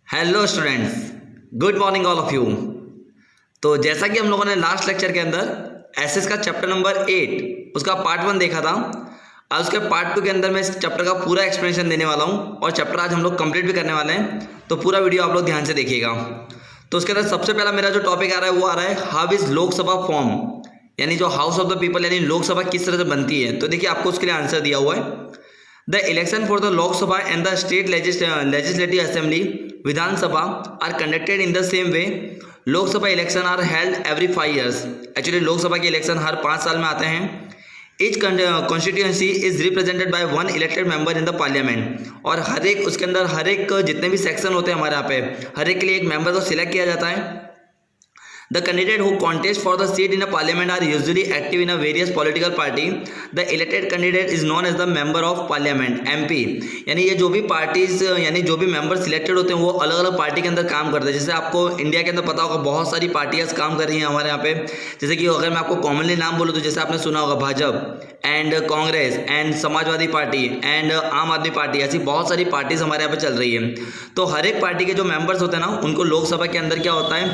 Hello students, good morning all of you. तो जैसा कि हम लोगों ने लास्ट लेक्चर के अंदर एसएस का चैप्टर नंबर 8 उसका पार्ट 1 देखा था। आज उसके पार्ट 2 के अंदर मैं इस चैप्टर का पूरा एक्सप्लेनेशन देने वाला हूं और चैप्टर आज हम लोग कंप्लीट भी करने वाले हैं, तो पूरा वीडियो आप लोग ध्यान से देखिएगा। तो उसके अंदर सबसे पहला मेरा जो टॉपिक आ रहा है वो आ रहा है हाउ इज लोकसभा फॉर्म, यानी जो हाउस ऑफ द पीपल यानी लोकसभा किस तरह से बनती है। तो देखिए आपको उसके लिए आंसर दिया हुआ है। The election for the Lok Sabha and the state legislative assembly Vidhan Sabha are conducted in the same way. Lok Sabha election are held every 5 years। Actually Lok Sabha के इलेक्शन हर 5 साल में आते हैं। Each constituency is represented by one elected member in the parliament। और हर एक उसके अंदर हर एक जितने भी सेक्शन होते हैं हमारे यहाँ पे हर एक के लिए एक मेंबर को सिलेक्ट किया जाता है। The candidate who contest for the seat in a parliament are usually active in a various political party. The elected candidate is known as the member of parliament (MP). यानी ये जो भी parties यानी जो भी मेंबर सिलेक्टेड होते हैं वो अलग अलग पार्टी के अंदर काम करते हैं। जैसे आपको इंडिया के अंदर पता होगा बहुत सारी पार्टियां काम कर रही हैं हमारे यहाँ पे। जैसे कि अगर मैं आपको कॉमनली नाम बोलूँ तो जैसे आपने सुना होगा Bhajpa and Congress and Samajwadi party and आम आदमी पार्टी, ऐसी बहुत सारी पार्टीज हमारे यहाँ पे चल रही है। तो हर एक पार्टी के जो मेंबर्स होते हैं ना उनको लोकसभा के अंदर क्या होता है,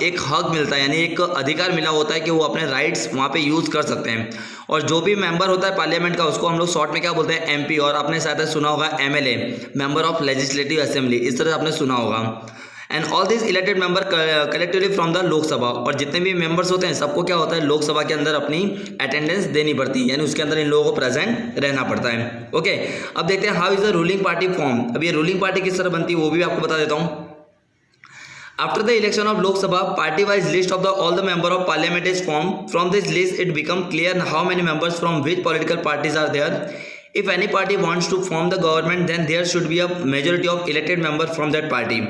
एक हक मिलता है यानी एक अधिकार मिला होता है कि वो अपने राइट्स वहाँ पे यूज़ कर सकते हैं। और जो भी मेंबर होता है पार्लियामेंट का उसको हम लोग शॉर्ट में क्या बोलते हैं, एमपी। और आपने शायद सुना होगा MLA, member of legislative assembly, इस तरह से आपने सुना होगा। And all this elected member collectively from the Lok Sabha. और जितने भी मेंबर्स होते हैं सबको क्या होता है, लोकसभा के अंदर अपनी अटेंडेंस देनी पड़ती है, यानी उसके अंदर इन लोगों को प्रेजेंट रहना पड़ता है। ओके, अब देखते हैं how is the ruling party form. अब ये रूलिंग पार्टी किस तरह बनती है वो भी आपको बता देता हूँ। After the election of Lok Sabha, party-wise list of all the member of parliament is formed. From this list, it becomes clear how many members from which political parties are there. If any party wants to form the government, then there should be a majority of elected members from that party.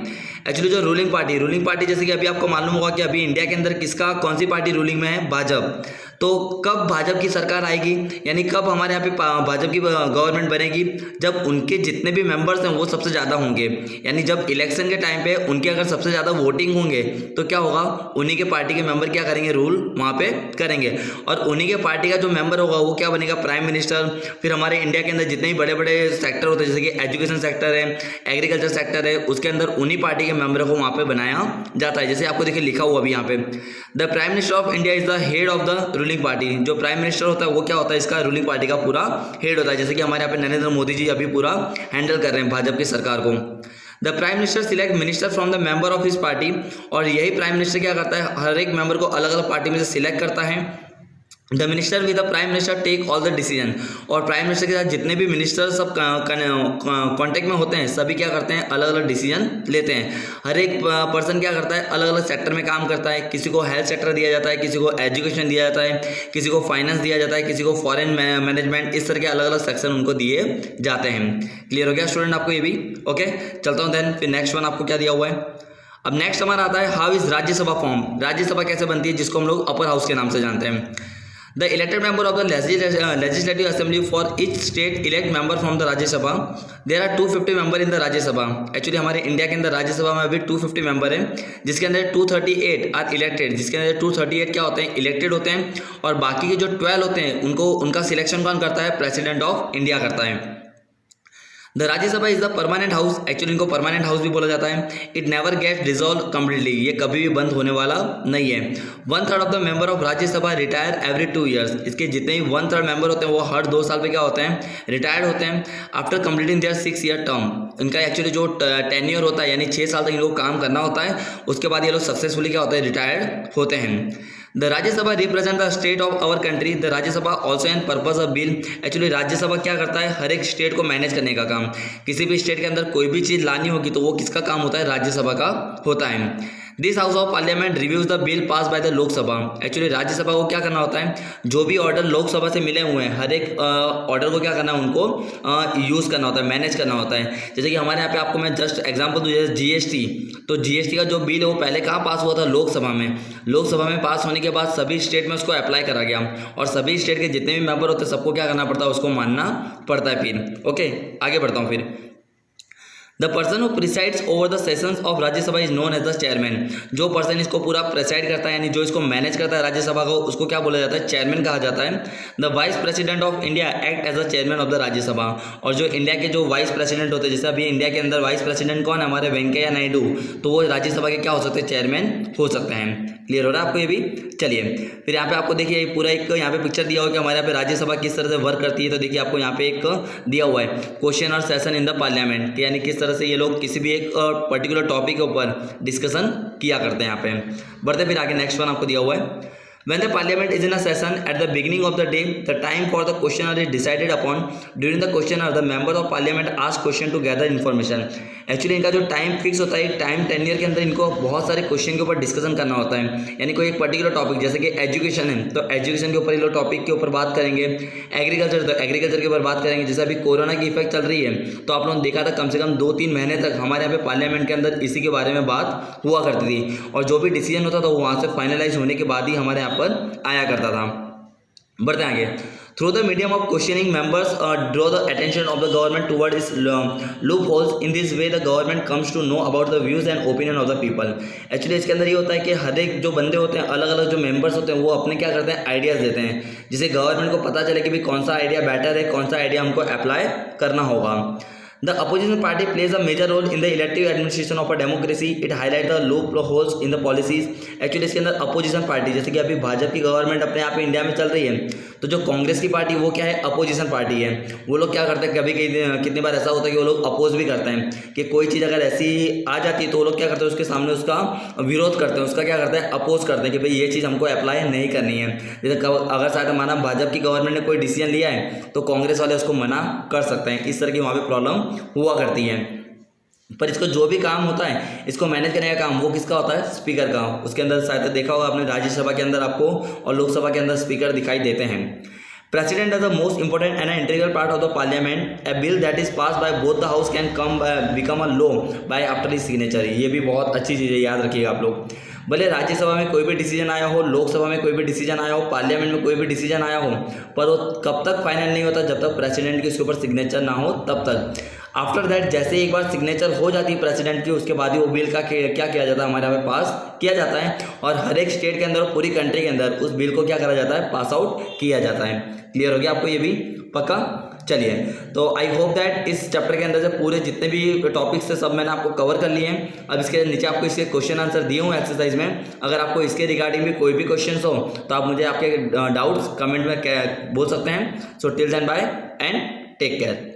Actually जो ruling party जैसे कि अभी आपको मालूम होगा कि अभी India के अंदर कौन सी पार्टी रूलिंग में है, भाजपा। तो कब भाजपा की सरकार आएगी यानी कब हमारे यहाँ पे भाजपा की गवर्नमेंट बनेगी, जब उनके जितने भी मेंबर्स हैं वो सबसे ज़्यादा होंगे। यानी जब इलेक्शन के टाइम पे उनके अगर सबसे ज़्यादा वोटिंग होंगे तो क्या होगा, उन्हीं के पार्टी के मेंबर क्या करेंगे, रूल वहाँ पे करेंगे। और उन्हीं के पार्टी का जो मेंबर होगा वो क्या बनेगा, प्राइम मिनिस्टर। फिर हमारे इंडिया के अंदर जितने भी बड़े बड़े सेक्टर होते हैं जैसे कि एजुकेशन सेक्टर है, एग्रीकल्चर सेक्टर है, उसके अंदर उन्हीं पार्टी के मेंबर को वहाँ पे बनाया जाता है। जैसे आपको देखिए लिखा हुआ अभी यहाँ पे, the prime minister of India is the head of the ruling party. जो प्राइम मिनिस्टर होता है वो क्या होता है, इसका रूलिंग पार्टी का पूरा हेड होता है। जैसे कि हमारे यहाँ पे नरेंद्र मोदी जी अभी पूरा हैंडल कर रहे हैं भाजपा की सरकार को। The prime minister select minister from the member of his party. और यही प्राइम मिनिस्टर क्या करता है, हर एक मेंबर को अलग अलग पार्टी में से सिलेक्ट करता है। The minister with the prime minister take all the decision. और प्राइम मिनिस्टर के साथ जितने भी मिनिस्टर सब कॉन्टेक्ट में होते हैं सभी क्या करते हैं, अलग अलग डिसीजन लेते हैं। हर एक पर्सन क्या करता है, अलग अलग सेक्टर में काम करता है। किसी को हेल्थ सेक्टर दिया जाता है, किसी को एजुकेशन दिया जाता है, किसी को फाइनेंस दिया जाता है, किसी को फॉरेन मैनेजमेंट, इस तरह के अलग अलग सेक्शन उनको दिए जाते हैं। क्लियर हो गया स्टूडेंट आपको ये भी? ओके, चलता हूँ देन। फिर नेक्स्ट वन आपको क्या दिया हुआ है। अब नेक्स्ट हमारा आता है how is Rajya Sabha form. Rajya Sabha कैसे बनती है, जिसको हम लोग अपर हाउस के नाम से जानते हैं। The elected member of the legislative assembly for each state elect member from the Rajya Sabha. There are 250 member in the Rajya Sabha. Actually हमारे इंडिया के अंदर राज्यसभा में अभी 250 मेंबर हैं, जिसके अंदर 238 आर इलेक्टेड। जिसके अंदर 238 क्या होते हैं, इलेक्टेड होते हैं। और बाकी के जो 12 होते हैं उनका सिलेक्शन कौन करता है, प्रेसिडेंट ऑफ इंडिया करता है। The Rajya Sabha is the permanent house. Actually इनको परमानेंट हाउस भी बोला जाता है। It never get dissolve completely, ये कभी भी बंद होने वाला नहीं है। 1/3 of the member of Rajya Sabha retire every 2 years। इसके जितने भी 1/3 मेंबर होते हैं वो हर 2 साल पे क्या होते हैं, रिटायर्ड होते हैं। After completing there 6 year term, इनका एक्चुअली जो टेन्योर होता है यानी 6 साल तक इनको काम करना होता है, उसके बाद ये लोग सक्सेसफुली क्या होते हैं, रिटायर्ड होते हैं। The Rajya Sabha represent the state of our country. The Rajya Sabha also an purpose of bill. Actually Rajya Sabha क्या करता है, हर एक स्टेट को मैनेज करने का काम। किसी भी स्टेट के अंदर कोई भी चीज़ लानी होगी तो वो किसका काम होता है, राज्यसभा का होता है। This house of parliament reviews the bill pass by the Lok Sabha. Actually Rajya Sabha को क्या करना होता है, जो भी ऑर्डर लोकसभा से मिले हुए हैं हर एक ऑर्डर को क्या करना है, उनको यूज़ करना होता है, मैनेज करना होता है। जैसे कि हमारे यहाँ पे आपको मैं जस्ट एग्जांपल दूँ, जैसे जीएसटी। तो जीएसटी का जो बिल है वो पहले कहाँ पास हुआ था, लोकसभा में। लोकसभा में पास होने के बाद सभी स्टेट में उसको अप्लाई करा गया और सभी स्टेट के जितने भी मेंबर होते हैं सबको क्या करना पड़ता है, उसको मानना पड़ता है। फिर ओके, आगे बढ़ता हूँ फिर। The person who presides over the sessions of Rajya Sabha is known as the chairman. जो पर्सन इसको पूरा प्रिसाइड करता है यानी जो इसको मैनेज करता है राज्यसभा को, उसको क्या बोला जाता है? चेयरमैन कहा जाता है। The vice president of India act as the chairman of the Rajya Sabha. और जो इंडिया के जो वाइस प्रेसिडेंट होते हैं, जैसे अभी इंडिया के अंदर वाइस प्रेसिडेंट कौन है? हमारे वेंकैया नायडू, तो वो राज्यसभा के क्या हो सकते हैं? चेयरमैन हो सकते हैं। क्लियर हो रहा है आपको ये भी? चलिए फिर यहाँ पे आपको देखिए पूरा एक यहाँ पे पिक्चर दिया हुआ है कि हमारे यहाँ पे राज्यसभा किस तरह से वर्क करती है। तो देखिए आपको यहाँ पे एक दिया हुआ है क्वेश्चन और सेशन इन द पार्लियामेंट, यानी किस तरह से ये लोग किसी भी एक पर्टिकुलर टॉपिक के ऊपर डिस्कशन किया करते हैं। यहाँ पे बढ़ते फिर आगे नेक्स्ट वन आपको दिया हुआ है। When the parliament is in a session at the beginning of the day, the time for the questioner is decided upon. During the questioner, the member of parliament ask question to gather information. Actually इनका जो time fix होता है, time tenure के अंदर इनको बहुत सारे question के ऊपर डिस्कशन करना होता है। यानी कोई एक पर्टिकुलर टॉपिक, जैसे कि एजुकेशन है तो एजुकेशन के ऊपर ये लोग टॉपिक के ऊपर बात करेंगे। एग्रीकल्चर तो एग्रीकल्चर के ऊपर बात करेंगे। जैसे अभी कोरोना की इफेक्ट चल रही है तो आप लोगों ने देखा था कम से कम 2-3 महीने तक हमारे यहाँ पे पार्लियामेंट के अंदर इसी के बारे में बात हुआ करती थी, और जो भी डिसीजन होता था वो वहाँ से फाइनलाइज होने के बाद ही हमारे यहाँ पर आया करता था। बढ़ते आगे। Through the medium of questioning members draw the attention of the government toward this loopholes. In this way the government comes to know about the views and opinion of the people. Actually इसके अंदर ये होता है कि हर एक जो बंदे होते हैं, अलग अलग जो मेंबर्स होते हैं, वो अपने क्या करते हैं? आइडियाज़ देते हैं, जिससे गवर्नमेंट को पता चले कि भाई कौन सा आइडिया बेटर है, कौन सा आइडिया हमको अप्लाई करना होगा। The opposition party plays a major role in the elective administration of a democracy. It highlights the loopholes in the policies. Actually इसके अंदर अपोजिशन पार्टी, जैसे कि अभी भाजपा की गवर्नमेंट अपने यहाँ पे इंडिया में चल रही है, तो जो कांग्रेस की पार्टी वो क्या है? अपोजिशन पार्टी है। वो लोग क्या करते हैं, कभी कितनी बार ऐसा होता है कि वो लोग अपोज भी करते हैं कि कोई चीज़ अगर ऐसी आ जाती है तो वो लोग क्या करते हैं? उसके सामने उसका विरोध करते हैं, उसका क्या करते हैं? अपोज करते हैं कि भाई ये चीज़ हमको अप्लाई नहीं करनी है। जैसे अगर शायद हमारा भाजपा की गवर्नमेंट ने कोई डिसीजन लिया है तो कांग्रेस वाले उसको मना कर सकते हैं। इस तरह की वहाँ पर प्रॉब्लम हुआ करती है। पर इसको जो भी काम होता है, इसको मैनेज करने का काम वो किसका होता है? स्पीकर का। उसके अंदर शायद देखा होगा आपने, राज्यसभा के अंदर आपको और लोकसभा के अंदर स्पीकर दिखाई देते हैं। President is the most important and an integral part of the parliament. A bill that is passed by both the house can become a law by after his signature. ये भी बहुत अच्छी चीज़ है, याद रखिएगा आप लोग। भले राज्यसभा में कोई भी डिसीजन आया हो, लोकसभा में कोई भी डिसीजन आया हो, पार्लियामेंट में कोई भी डिसीजन आया हो, पर वो कब तक फाइनल नहीं होता? जब तक प्रेसिडेंट की उसके ऊपर सिग्नेचर ना हो तब तक। आफ्टर दैट जैसे एक बार सिग्नेचर हो जाती है प्रेसिडेंट की, उसके बाद ही वो बिल का क्या किया जाता है? हमारे यहाँ पे पास किया जाता है, और हर एक स्टेट के अंदर और पूरी कंट्री के अंदर उस बिल को क्या करा जाता है? पास आउट किया जाता है। क्लियर हो गया आपको ये भी? पक्का? चलिए, तो आई होप दैट इस चैप्टर के अंदर से पूरे जितने भी टॉपिक्स थे सब मैंने आपको कवर कर लिए हैं। अब इसके नीचे आपको इसके क्वेश्चन आंसर दिए हुए एक्सरसाइज में। अगर आपको इसके रिगार्डिंग भी कोई भी क्वेश्चन हो तो आप मुझे आपके डाउट्स कमेंट में बोल सकते हैं। So till then bye and take care.